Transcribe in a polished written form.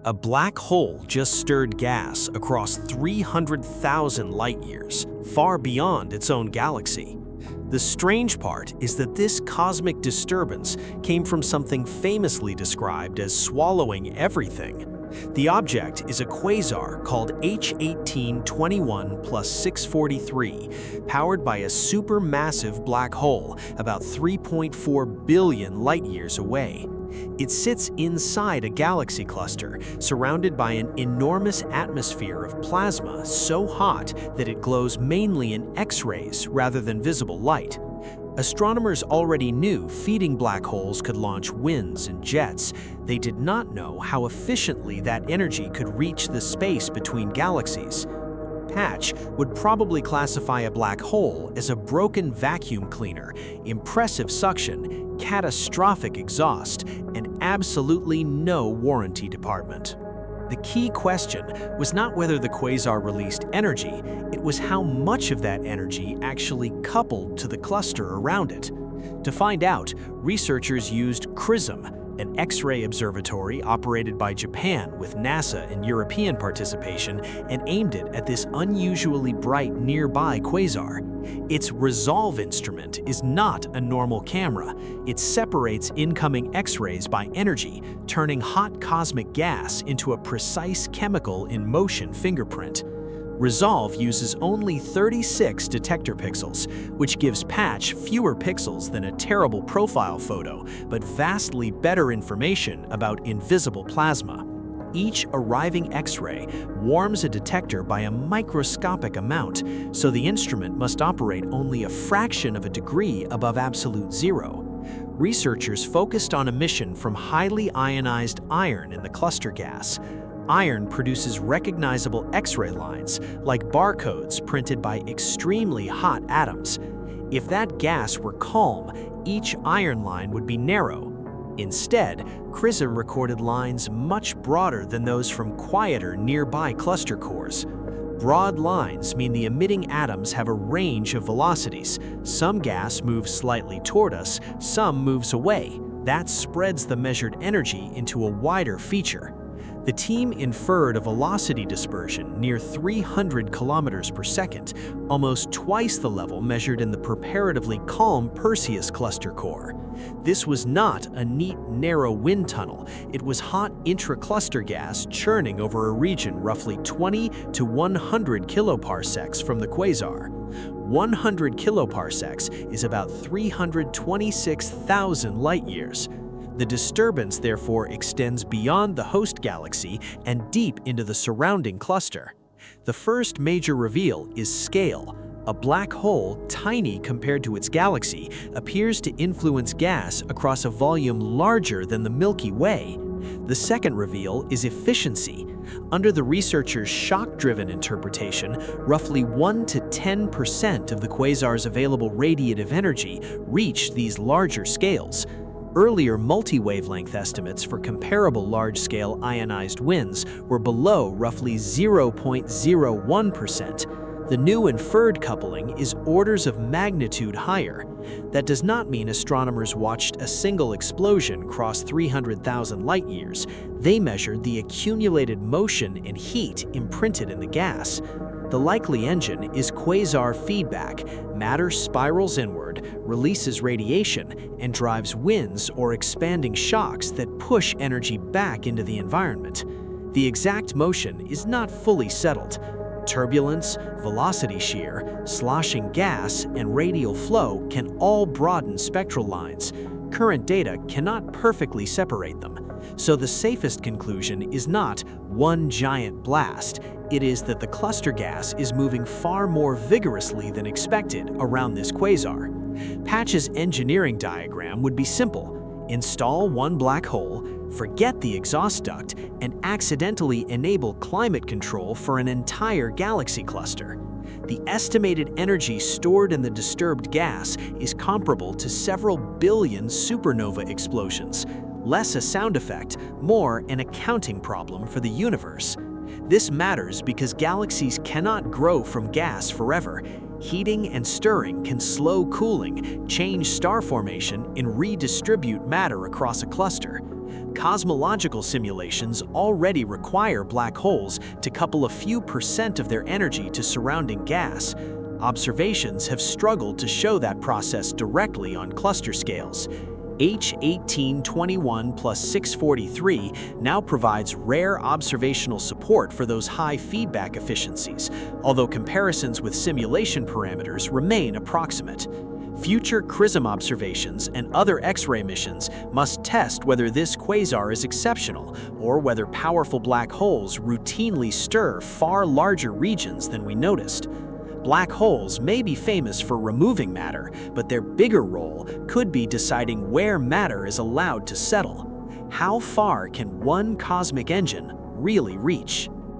A black hole just stirred gas across 300,000 light-years, far beyond its own galaxy. The strange part is that this cosmic disturbance came from something famously described as swallowing everything. The object is a quasar called H1821 plus 643, powered by a supermassive black hole about 3.4 billion light-years away. It sits inside a galaxy cluster, surrounded by an enormous atmosphere of plasma so hot that it glows mainly in X-rays rather than visible light. Astronomers already knew feeding black holes could launch winds and jets. They did not know how efficiently that energy could reach the space between galaxies. Patch would probably classify a black hole as a broken vacuum cleaner, impressive suction, catastrophic exhaust, and absolutely no warranty department. The key question was not whether the quasar released energy, it was how much of that energy actually coupled to the cluster around it. To find out, researchers used XRISM, an X-ray observatory operated by Japan with NASA and European participation, and aimed it at this unusually bright nearby quasar. Its resolve instrument is not a normal camera. It separates incoming X-rays by energy, turning hot cosmic gas into a precise chemical in motion fingerprint. Resolve uses only 36 detector pixels, which gives Patch fewer pixels than a terrible profile photo, but vastly better information about invisible plasma. Each arriving X-ray warms a detector by a microscopic amount, so the instrument must operate only a fraction of a degree above absolute zero. Researchers focused on emission from highly ionized iron in the cluster gas. Iron produces recognizable X-ray lines, like barcodes printed by extremely hot atoms. If that gas were calm, each iron line would be narrow. Instead, XRISM recorded lines much broader than those from quieter nearby cluster cores. Broad lines mean the emitting atoms have a range of velocities. Some gas moves slightly toward us, some moves away. That spreads the measured energy into a wider feature. The team inferred a velocity dispersion near 300 kilometers per second, almost twice the level measured in the comparatively calm Perseus cluster core. This was not a neat, narrow wind tunnel. It was hot intracluster gas churning over a region roughly 20 to 100 kiloparsecs from the quasar. 100 kiloparsecs is about 326,000 light-years. The disturbance therefore extends beyond the host galaxy and deep into the surrounding cluster. The first major reveal is scale. A black hole, tiny compared to its galaxy, appears to influence gas across a volume larger than the Milky Way. The second reveal is efficiency. Under the researchers' shock-driven interpretation, roughly 1 to 10% of the quasar's available radiative energy reached these larger scales. Earlier multi-wavelength estimates for comparable large-scale ionized winds were below roughly 0.01%. The new inferred coupling is orders of magnitude higher. That does not mean astronomers watched a single explosion cross 300,000 light-years. They measured the accumulated motion and heat imprinted in the gas. The likely engine is quasar feedback. Matter spirals inward, releases radiation, and drives winds or expanding shocks that push energy back into the environment. The exact motion is not fully settled. Turbulence, velocity shear, sloshing gas, and radial flow can all broaden spectral lines. Current data cannot perfectly separate them. So the safest conclusion is not one giant blast. It is that the cluster gas is moving far more vigorously than expected around this quasar. Patch's engineering diagram would be simple. Install one black hole, forget the exhaust duct, and accidentally enable climate control for an entire galaxy cluster. The estimated energy stored in the disturbed gas is comparable to several billion supernova explosions. Less a sound effect, more an accounting problem for the universe. This matters because galaxies cannot grow from gas forever. Heating and stirring can slow cooling, change star formation, and redistribute matter across a cluster. Cosmological simulations already require black holes to couple a few percent of their energy to surrounding gas. Observations have struggled to show that process directly on cluster scales. H1821 plus 643 now provides rare observational support for those high feedback efficiencies, although comparisons with simulation parameters remain approximate. Future XRISM observations and other X-ray missions must test whether this quasar is exceptional or whether powerful black holes routinely stir far larger regions than we noticed. Black holes may be famous for removing matter, but their bigger role could be deciding where matter is allowed to settle. How far can one cosmic engine really reach?